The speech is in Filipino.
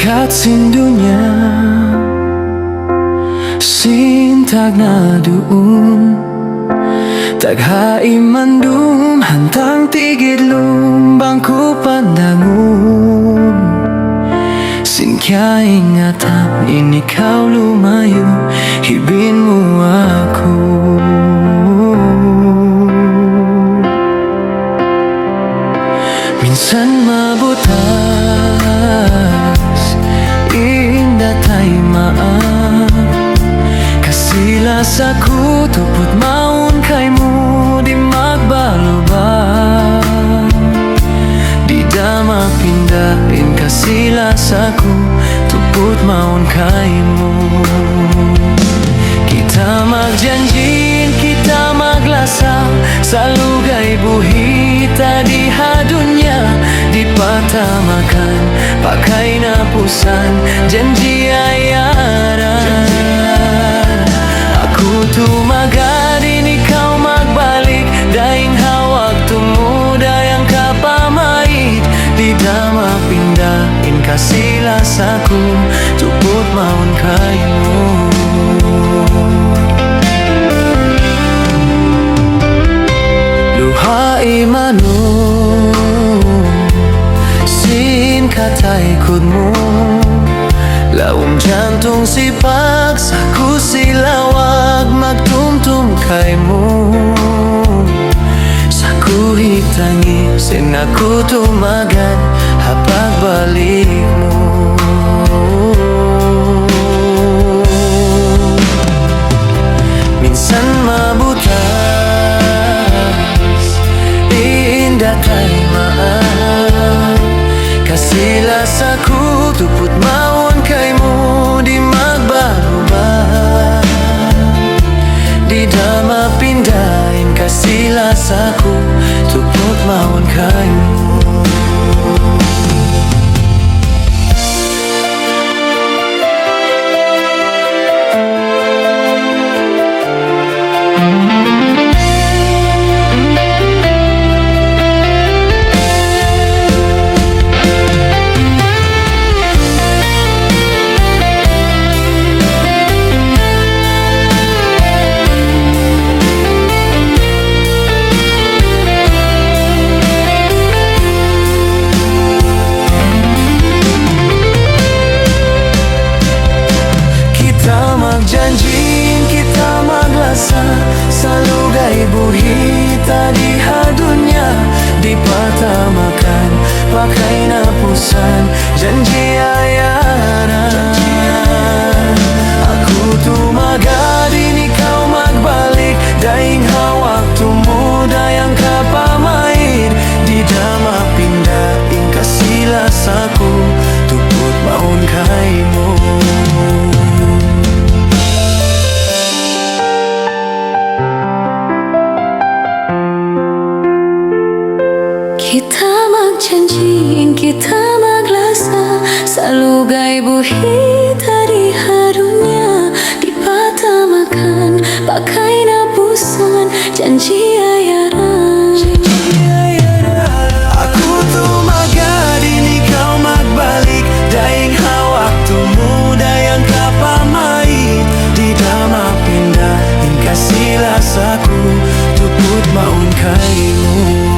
Kat sindunya sintag na doon taghai mandum hantang tigidlum bangku pandangun Sinkyai ingatan ini kau lumayo hibin mo ako Minsan mabutas indah tay maaf Kasilas ako tupot maun kay mo di magbalubag Di da mapindahin kasilas ako tupot maun kay mo Kita magjanjin, kita maglasang sa lugay buhita di hadunya di patamakan pakai napusan janji ayaran Aku tumagarin ikaw magbalik daing hawag tumuda yang kapamait di da mapindahin kasilas ako tupot maun kayo Luhai mano sin katay kud mo Laong jantong sipag saku silawag magtumtum kay mo Saku hitangi sin aku tumagan hapag balik mo Minsan mabutas indah tay maaf Kasilas ako tupot maun kay mo di magbalubag Di da mapindahin kasilas ako tupot maun kay mo Janjin kita maglasa sa lugay buhita di hadunya di patamakan pakai napusan janji ayaran Aku tumagarin ikaw magbalik daing hawak tumuda yang kapamait di da mapindahin kasilas ako tupot maun kay mo Kita magjanjiin, kita maglasa sa lugay buhita di hadunya di patamakan pakai napusan janji ayaran Aku tumagarin ikaw magbalik daing hawak tumuda yang kapamait di da mapindahin kasilas ako tupot maun kay mo